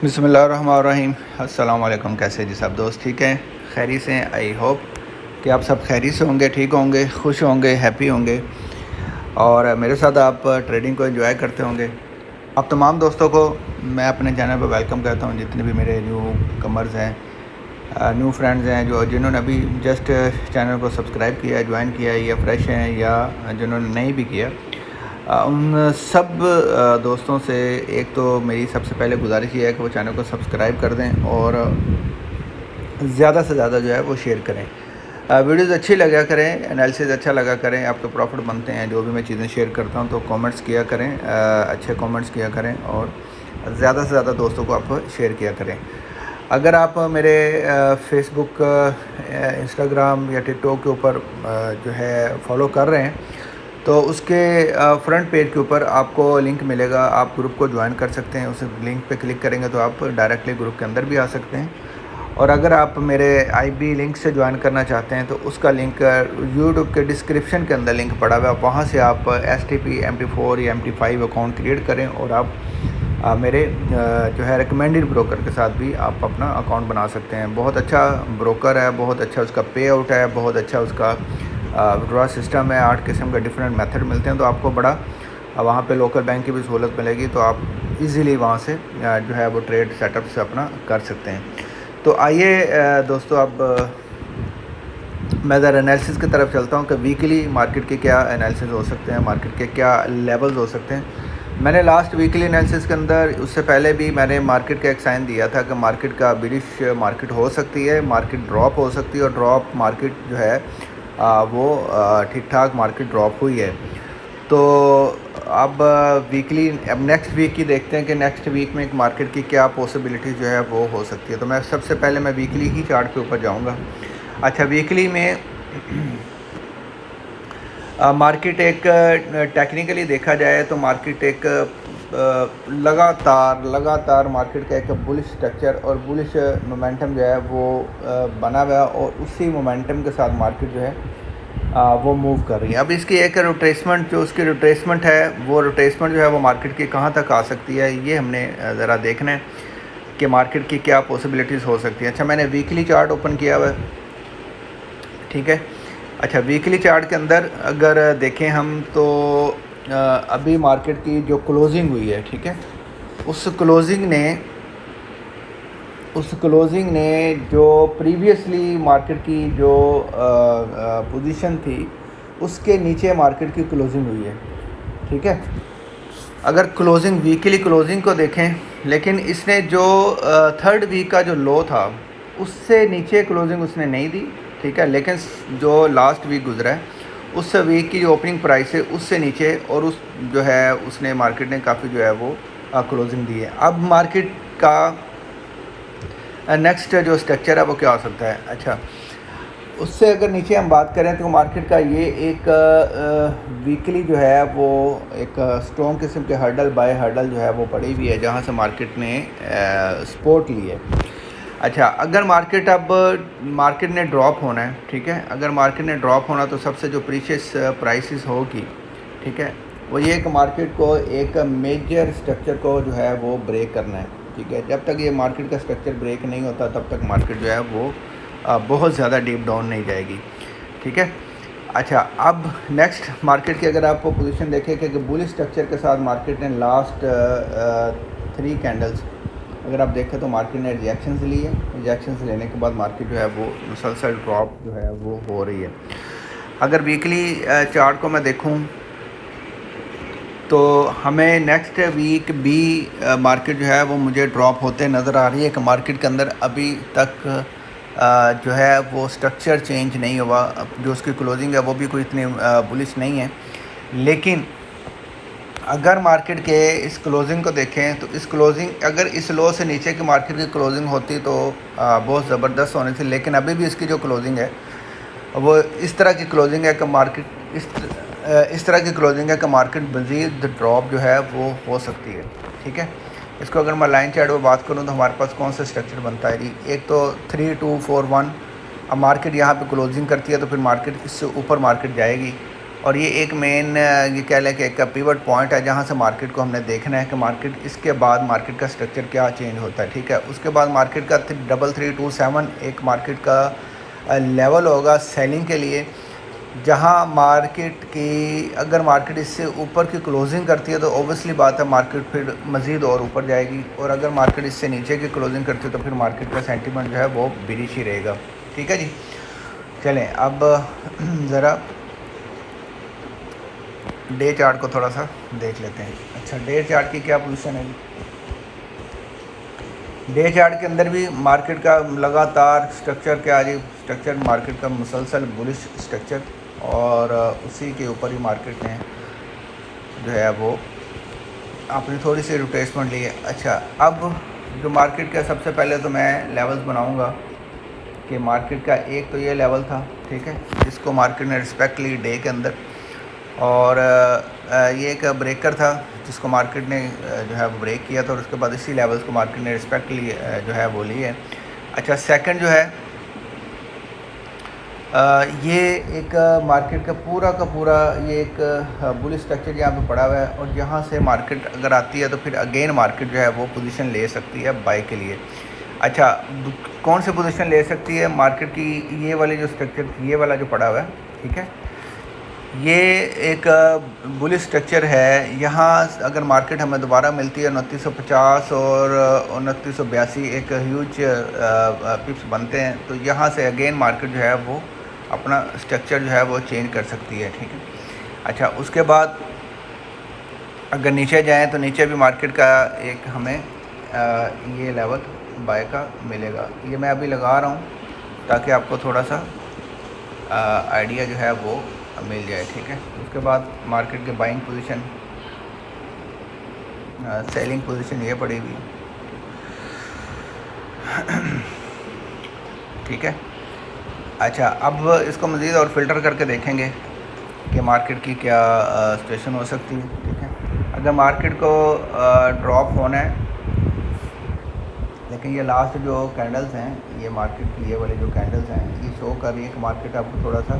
बिस्मिल्लाहिर्रहमानिर्रहीम। अस्सलाम वालेकुम। कैसे जी सब दोस्त ठीक हैं, खैरी से हैं। आई होप कि आप सब खैरी से होंगे, ठीक होंगे, खुश होंगे, हैप्पी होंगे और मेरे साथ आप ट्रेडिंग को एंजॉय करते होंगे। आप तमाम दोस्तों को मैं अपने चैनल पर वेलकम करता हूं, जितने भी मेरे न्यू कमर्स हैं, न्यू फ्रेंड्स हैं, जिन्होंने अभी जस्ट चैनल को सब्सक्राइब किया है, ज्वाइन किया है, या फ्रेश हैं या जिन्होंने नहीं भी किया। उन सब दोस्तों से एक तो मेरी सबसे पहले गुजारिश ये है कि वो चैनल को सब्सक्राइब कर दें और ज़्यादा से ज़्यादा जो है वो शेयर करें। वीडियोज़ अच्छी लगा करें, एनालिसिस अच्छा लगा करें, आप तो प्रॉफिट बनते हैं जो भी मैं चीज़ें शेयर करता हूं। तो कमेंट्स किया करें, अच्छे कमेंट्स किया करें और ज़्यादा से ज़्यादा दोस्तों को आप शेयर किया करें। अगर आप मेरे फेसबुक, इंस्टाग्राम या टिकटॉक के ऊपर जो है फॉलो कर रहे हैं तो उसके फ्रंट पेज के ऊपर आपको लिंक मिलेगा, आप ग्रुप को ज्वाइन कर सकते हैं। उस लिंक पे क्लिक करेंगे तो आप डायरेक्टली ग्रुप के अंदर भी आ सकते हैं। और अगर आप मेरे आईबी लिंक से ज्वाइन करना चाहते हैं तो उसका लिंक यूट्यूब के डिस्क्रिप्शन के अंदर लिंक पड़ा हुआ है, वहाँ से आप STP MT4 या MT5 अकाउंट क्रिएट करें और आप मेरे जो है रिकमेंडेड ब्रोकर के साथ भी आप अपना अकाउंट बना सकते हैं। बहुत अच्छा ब्रोकर है, बहुत अच्छा उसका पे आउट है, बहुत अच्छा उसका विड्रॉ सिस्टम है। 8 किस्म का डिफरेंट मेथड मिलते हैं, तो आपको बड़ा वहाँ पे लोकल बैंक की भी सहूलत मिलेगी, तो आप इजीली वहाँ से जो है वो ट्रेड सेटअप से अपना कर सकते हैं। तो आइए दोस्तों, अब मैं ज़रा एनालिसिस की तरफ चलता हूँ कि वीकली मार्केट के क्या एनालिसिस हो सकते हैं, मार्केट के क्या लेवल्स हो सकते हैं। मैंने लास्ट वीकली एनालिसिस के अंदर, उससे पहले भी मैंने मार्केट का एक साइन दिया था कि मार्केट का बिलिश मार्केट हो सकती है, मार्केट ड्रॉप हो सकती है और ड्रॉप मार्केट जो है वो ठीक ठाक मार्केट ड्रॉप हुई है। तो अब वीकली, अब नेक्स्ट वीक की देखते हैं कि नेक्स्ट वीक में एक मार्केट की क्या पॉसिबिलिटी जो है वो हो सकती है। तो मैं सबसे पहले मैं वीकली ही चार्ट के ऊपर जाऊंगा। अच्छा, वीकली में मार्केट एक टेक्निकली देखा जाए तो मार्केट एक लगातार मार्केट का एक बुलिश स्ट्रक्चर और बुलिश मोमेंटम जो है वो बना हुआ है और उसी मोमेंटम के साथ मार्केट जो है वो मूव कर रही है। अब इसकी एक रोटेसमेंट, जो उसकी रोटेसमेंट है, वो रोटेसमेंट जो है वो मार्केट की कहाँ तक आ सकती है, ये हमने ज़रा देखना है कि मार्केट की क्या पॉसिबिलिटीज़ हो सकती है। अच्छा, मैंने वीकली चार्ट ओपन किया हुआ है, ठीक है। अच्छा, वीकली चार्ट के अंदर अगर देखें हम तो अभी मार्केट की जो क्लोजिंग हुई है, ठीक है, उस क्लोजिंग ने जो प्रीवियसली मार्केट की जो पोजीशन थी उसके नीचे मार्केट की क्लोजिंग हुई है, ठीक है। अगर क्लोजिंग, वीकली क्लोजिंग को देखें, लेकिन इसने जो थर्ड वीक का जो लो था उससे नीचे क्लोजिंग उसने नहीं दी, ठीक है। लेकिन जो लास्ट वीक गुजरा है उस वीक की जो ओपनिंग प्राइस है उससे नीचे, और उस जो है उसने मार्केट ने काफ़ी जो है वो क्लोजिंग दी है। अब मार्केट का नेक्स्ट जो स्ट्रक्चर है वो क्या हो सकता है। अच्छा, उससे अगर नीचे हम बात करें तो मार्केट का ये एक वीकली जो है वो एक स्ट्रॉन्ग किस्म के हर्डल बाय हर्डल जो है वो पड़ी हुई है, जहाँ से मार्केट ने सपोर्ट ली है। अच्छा, अगर मार्केट ने ड्रॉप होना है, ठीक है, अगर मार्केट ने ड्रॉप होना तो सबसे जो प्रीशियस प्राइसेस होगी, ठीक है, वो ये कि मार्केट को एक मेजर स्ट्रक्चर को जो है वो ब्रेक करना है, ठीक है। जब तक ये मार्केट का स्ट्रक्चर ब्रेक नहीं होता तब तक मार्केट जो है वो बहुत ज़्यादा डीप डाउन नहीं जाएगी, ठीक है। अच्छा, अब नेक्स्ट मार्केट की अगर आप पोजीशन देखें कि बुलिश स्ट्रक्चर के साथ मार्केट ने लास्ट 3 कैंडल्स अगर आप देखें तो मार्केट ने रिजेक्शंस ली है। रिजेक्शंस लेने के बाद मार्केट जो है वो मुसलसल ड्रॉप जो है वो हो रही है। अगर वीकली चार्ट को मैं देखूं तो हमें नेक्स्ट वीक भी मार्केट जो है वो मुझे ड्रॉप होते नज़र आ रही है कि मार्केट के अंदर अभी तक जो है वो स्ट्रक्चर चेंज नहीं हुआ। जो उसकी क्लोजिंग है वो भी कोई इतनी बुलिश नहीं है। लेकिन अगर मार्केट के इस क्लोजिंग को देखें तो इस क्लोजिंग, अगर इस लो से नीचे की मार्केट की क्लोजिंग होती तो बहुत ज़बरदस्त होनी थी। लेकिन अभी भी इसकी जो क्लोजिंग है वो इस तरह की क्लोजिंग है कि मार्केट इस तरह की क्लोजिंग है कि मार्केट मज़ीद ड्रॉप जो है वो हो सकती है, ठीक है। इसको अगर मैं लाइन चार्ट में बात करूं तो हमारे पास कौन सा स्ट्रक्चर बनता है जी। एक तो 3 2 4 1। अब मार्केट यहाँ पे क्लोजिंग करती है तो फिर मार्केट इससे ऊपर मार्केट जाएगी, और ये एक मेन ये कह लें कि एक पिवट पॉइंट है जहाँ से मार्केट को हमने देखना है कि मार्केट इसके बाद मार्केट का स्ट्रक्चर क्या चेंज होता है, ठीक है। उसके बाद मार्केट का 3327 एक मार्केट का लेवल होगा सेलिंग के लिए, जहाँ मार्केट की अगर मार्केट इससे ऊपर की क्लोजिंग करती है तो ओबियसली बात है मार्केट फिर मज़ीद और ऊपर जाएगी, और अगर मार्केट इससे नीचे की क्लोजिंग करती है तो फिर मार्केट का सेंटीमेंट जो है वो बिरिश ही रहेगा, ठीक है जी। चलें अब ज़रा डे चार्ट को थोड़ा सा देख लेते हैं। अच्छा, डे चार्ट की क्या पोजीशन है? डे चार्ट के अंदर भी मार्केट का लगातार स्ट्रक्चर क्या है जी, स्ट्रक्चर मार्केट का मुसलसल बुलिश स्ट्रक्चर, और उसी के ऊपर ही मार्केट ने जो है वो अपनी थोड़ी सी रिट्रेसमेंट ली है। अच्छा, अब जो मार्केट का सबसे पहले तो मैं लेवल्स बनाऊंगा कि मार्केट का एक तो ये लेवल था, ठीक है, जिसको मार्केट ने रिस्पेक्ट ली डे के अंदर, और ये एक ब्रेकर था जिसको मार्केट ने जो है वो ब्रेक किया था, और उसके बाद इसी लेवल्स को मार्केट ने रिस्पेक्ट ली जो है वो ली है। अच्छा, सेकंड जो है ये एक मार्केट का पूरा ये एक बुलिश स्ट्रक्चर यहाँ पे पड़ा हुआ है, और यहाँ से मार्केट अगर आती है तो फिर अगेन मार्केट जो है वो पोजीशन ले सकती है बाय के लिए। अच्छा, कौन सी पोजीशन ले सकती है मार्केट की? ये वाली जो स्ट्रक्चर, ये वाला जो पड़ा हुआ है, ठीक है, ये एक बुलिश स्ट्रक्चर है। यहाँ अगर मार्केट हमें दोबारा मिलती है 2950 और 2982 एक ह्यूज पिप्स बनते हैं, तो यहाँ से अगेन मार्केट जो है वो अपना स्ट्रक्चर जो है वो चेंज कर सकती है, ठीक है। अच्छा, उसके बाद अगर नीचे जाएं तो नीचे भी मार्केट का एक हमें ये लेवल बाय का मिलेगा। ये मैं अभी लगा रहा हूँ ताकि आपको थोड़ा सा आइडिया जो है वो मिल जाए, ठीक है। उसके बाद मार्केट के बाइंग पोजीशन, सेलिंग पोजीशन ये पड़ी हुई, ठीक है। अच्छा, अब इसको मज़ीद और फिल्टर करके देखेंगे कि मार्केट की क्या सिचुएशन हो सकती है, ठीक है। अगर मार्केट को ड्रॉप होना है, लेकिन ये लास्ट जो कैंडल्स हैं, ये मार्केट की ये वाली जो कैंडल्स हैं, ये शो कर रही है कि मार्केट आपको थोड़ा सा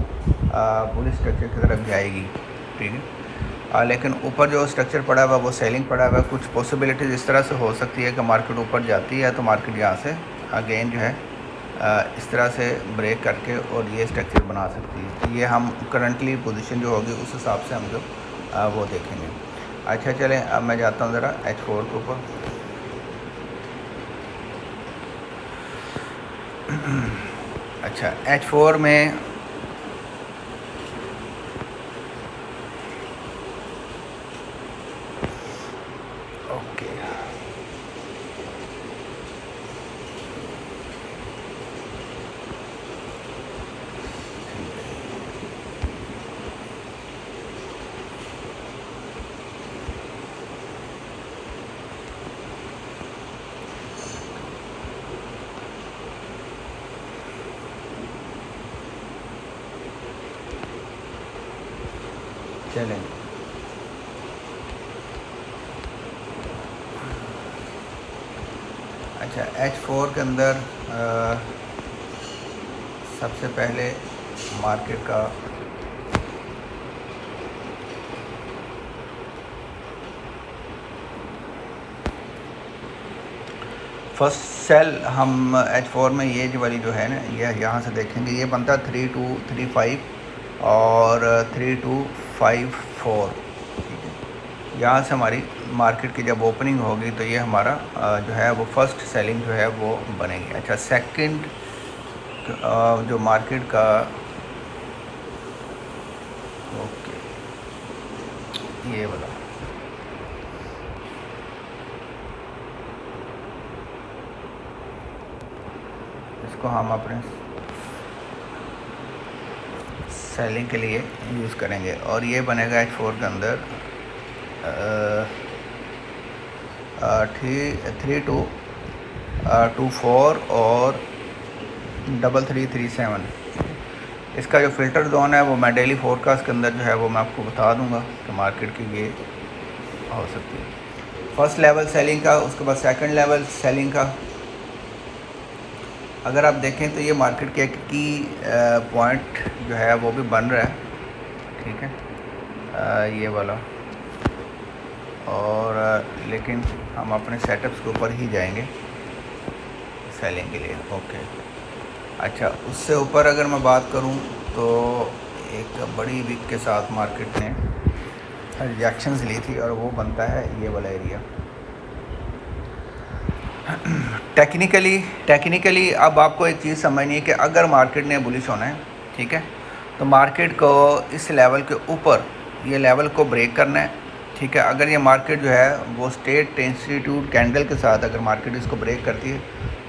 बुलिश स्ट्रक्चर की तरफ जाएगी, ठीक है। लेकिन ऊपर जो स्ट्रक्चर पड़ा हुआ है वो सेलिंग पड़ा हुआ है। कुछ पॉसिबिलिटीज़ इस तरह से हो सकती है कि मार्केट ऊपर जाती है तो मार्केट यहाँ से अगेन जो है इस तरह से ब्रेक करके और ये स्ट्रक्चर बना सकती है। ये हम करंटली पोजीशन जो होगी उस हिसाब से हम जो वो देखेंगे। अच्छा, चलें अब मैं जाता हूँ ज़रा H4 के ऊपर। अच्छा, H4 में ओके, चलें। अच्छा, H4 के अंदर सबसे पहले मार्केट का फर्स्ट सेल हम H4 में ये जो वाली जो है ना, ये यहाँ से देखेंगे, ये बनता 3235 और 3254, ठीक है। यहाँ से हमारी मार्केट की जब ओपनिंग होगी तो ये हमारा जो है वो फर्स्ट सेलिंग जो है वो बनेगी। अच्छा, सेकंड जो मार्केट का ओके, ये वाला इसको हम अपने सेलिंग के लिए यूज़ करेंगे, और ये बनेगा H4 के अंदर 3224 और 3337। इसका जो फ़िल्टर जोन है वो मैं डेली फोरकास्ट के अंदर जो है वो मैं आपको बता दूंगा कि मार्केट की ये हो सकती है। फर्स्ट लेवल सेलिंग का, उसके बाद सेकंड लेवल सेलिंग का अगर आप देखें तो ये मार्केट के एक की पॉइंट जो है वो भी बन रहा है, ठीक है। ये वाला। और लेकिन हम अपने सेटअप्स के ऊपर ही जाएंगे सेलिंग के लिए। ओके, अच्छा, उससे ऊपर अगर मैं बात करूं तो एक बड़ी विक के साथ मार्केट ने रिजेक्शंस ली थी और वो बनता है ये वाला एरिया। टेक्निकली अब आपको एक चीज़ समझनी है कि अगर मार्केट ने बुलिश होना है, ठीक है, तो मार्केट को इस लेवल के ऊपर ये लेवल को ब्रेक करना है, ठीक है। अगर ये मार्केट जो है वो स्टेट इंस्टीट्यूट कैंडल के साथ अगर मार्केट इसको ब्रेक करती है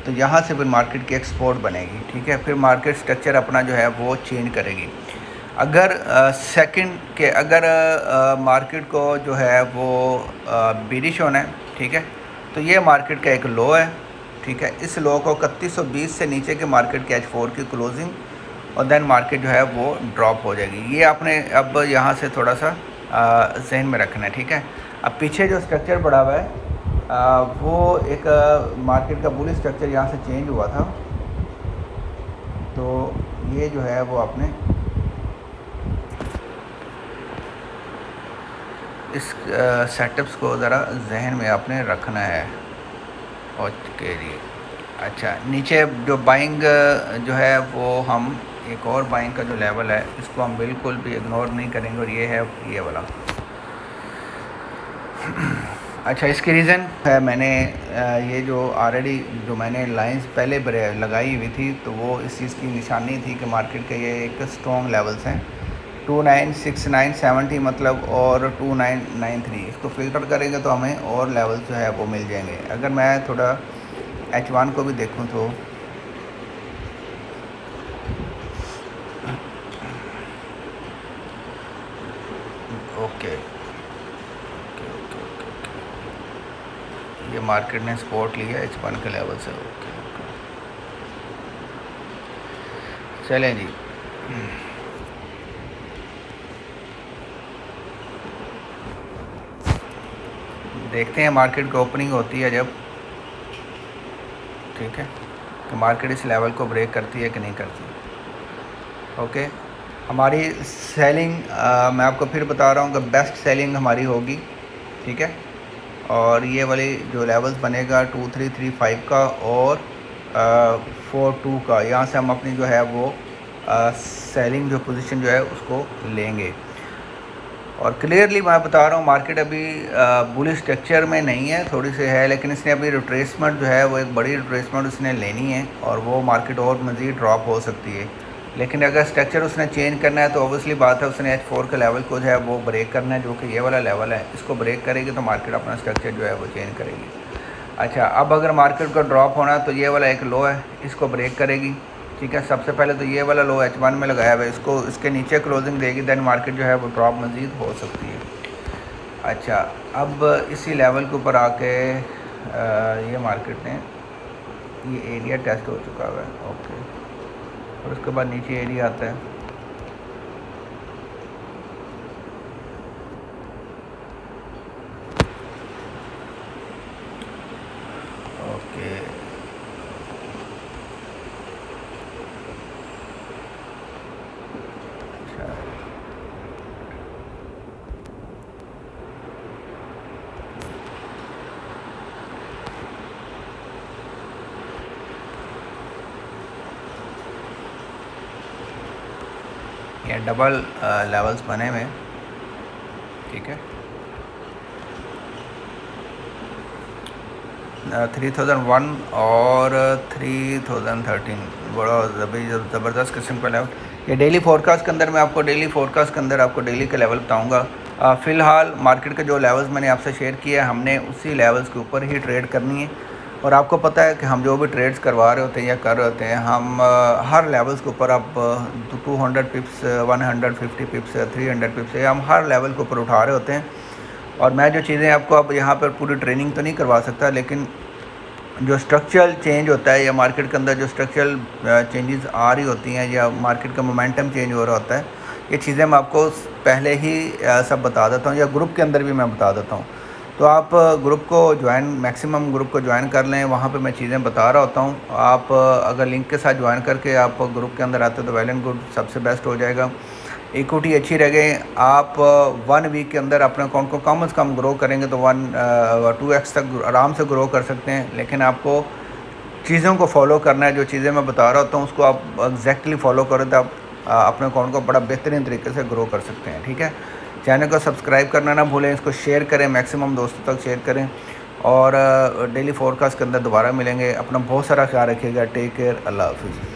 तो यहाँ से फिर मार्केट की एक्सपोर्ट बनेगी, ठीक है। फिर मार्केट स्ट्रक्चर अपना जो है वो चेंज करेगी। अगर सेकंड के अगर मार्केट को जो है वो बेरिश होना है, ठीक है, तो ये मार्केट का एक लो है, ठीक है। इस लो को 3120 से नीचे के मार्केट के H4 की क्लोजिंग और देन मार्केट जो है वो ड्रॉप हो जाएगी। ये आपने अब यहाँ से थोड़ा सा जहन में रखना है, ठीक है। अब पीछे जो स्ट्रक्चर बढ़ा हुआ है वो एक मार्केट का बुलिश स्ट्रक्चर यहाँ से चेंज हुआ था, तो ये जो है वो आपने इस सेटअप्स को ज़रा जहन में आपने रखना है। ओके जी, अच्छा, नीचे जो बाइंग जो है वो हम एक और बाइंग का जो लेवल है इसको हम बिल्कुल भी इग्नोर नहीं करेंगे और ये है ये वाला। अच्छा, इसकी रीज़न है मैंने ये जो ऑलरेडी जो मैंने लाइंस पहले लगाई हुई थी तो वो इस चीज़ की निशानी थी कि मार्केट के ये एक स्ट्रॉन्ग लेवल्स हैं 296970 मतलब और 2993। इसको फ़िल्टर करेंगे तो हमें और लेवल्स जो है वो मिल जाएंगे। अगर मैं थोड़ा H1 को भी देखूं तो ओके, ये मार्केट ने सपोर्ट लिया H1 के लेवल से। ओके, चलें जी। देखते हैं मार्केट की ओपनिंग होती है जब, ठीक है, तो मार्केट इस लेवल को ब्रेक करती है कि नहीं करती। ओके, हमारी सेलिंग मैं आपको फिर बता रहा हूँ कि बेस्ट सेलिंग हमारी होगी, ठीक है। और ये वाली जो लेवल्स बनेगा 2335 का और 42 का, यहाँ से हम अपनी जो है वो सेलिंग जो पोजीशन जो है उसको लेंगे। और क्लियरली मैं बता रहा हूँ मार्केट अभी बुलिश स्ट्रक्चर में नहीं है, थोड़ी सी है, लेकिन इसने अभी रिट्रेसमेंट जो है वो एक बड़ी रिट्रेसमेंट उसने लेनी है और वो मार्केट और मज़ीद ड्रॉप हो सकती है। लेकिन अगर स्ट्रक्चर उसने चेंज करना है तो ऑब्वियसली बात है उसने H4 के लेवल को जो है वो ब्रेक करना है, जो कि ये वाला लेवल है। इसको ब्रेक करेगी तो मार्केट अपना स्ट्रक्चर जो है वो चेंज करेगी। अच्छा, अब अगर मार्केट का ड्रॉप होना है तो ये वाला एक लो है, इसको ब्रेक करेगी, ठीक है। सबसे पहले तो ये वाला लो H1 में लगाया हुआ है, इसको इसके नीचे क्लोजिंग देगी, देन मार्केट जो है वो ड्रॉप मज़ीद हो सकती है। अच्छा, अब इसी लेवल के ऊपर आके ये मार्केट ने ये एरिया टेस्ट हो चुका हुआ है। ओके, और उसके बाद नीचे एरिया आता है। ओके, अच्छा, ये डबल लेवल्स बने हुए, ठीक है। 3001 और 3013 बड़ा ज़बरदस्त किस्म का लेवल। ये डेली फोरकास्ट के अंदर मैं आपको डेली फोरकास्ट के अंदर आपको डेली के लेवल बताऊंगा। फ़िलहाल मार्केट के जो लेवल्स मैंने आपसे शेयर किया है हमने उसी लेवल्स के ऊपर ही ट्रेड करनी है। और आपको पता है कि हम जो भी ट्रेड्स करवा रहे होते हैं या कर रहे होते हैं हम हर लेवल्स के ऊपर आप 200 पिप्स 150 पिप्स 300 पिप्स हम हर लेवल के ऊपर उठा रहे होते हैं। और मैं जो चीज़ें आपको अब यहाँ पर पूरी ट्रेनिंग तो नहीं करवा सकता, लेकिन जो स्ट्रक्चरल चेंज होता है या मार्केट के अंदर जो स्ट्रक्चरल चेंजेस आ रही होती हैं या मार्केट का मोमेंटम चेंज हो रहा होता है, ये चीज़ें मैं आपको पहले ही सब बता देता हूँ या ग्रुप के अंदर भी मैं बता देता हूँ। तो आप ग्रुप को ज्वाइन मैक्सिमम ग्रुप को ज्वाइन कर लें, वहाँ पे मैं चीज़ें बता रहा होता हूँ। आप अगर लिंक के साथ ज्वाइन करके आप ग्रुप के अंदर आते हो तो वेल एंड गुड, सबसे बेस्ट हो जाएगा। इक्विटी अच्छी रह गई, आप 1 वीक के अंदर अपने अकाउंट को कम से कम ग्रो करेंगे तो 2x तक आराम से ग्रो कर सकते हैं। लेकिन आपको चीज़ों को फॉलो करना है, जो चीज़ें मैं बता रहा होता हूँ उसको आप एग्जैक्टली फॉलो करें तो आप अपने अकाउंट को बड़ा बेहतरीन तरीके से ग्रो कर सकते हैं। ठीक है, चैनल को सब्सक्राइब करना ना भूलें, इसको शेयर करें, मैक्सिमम दोस्तों तक शेयर करें, और डेली फोरकास्ट के अंदर दोबारा मिलेंगे। अपना बहुत सारा ख्याल रखिएगा। टेक केयर, अल्लाह हाफिज़।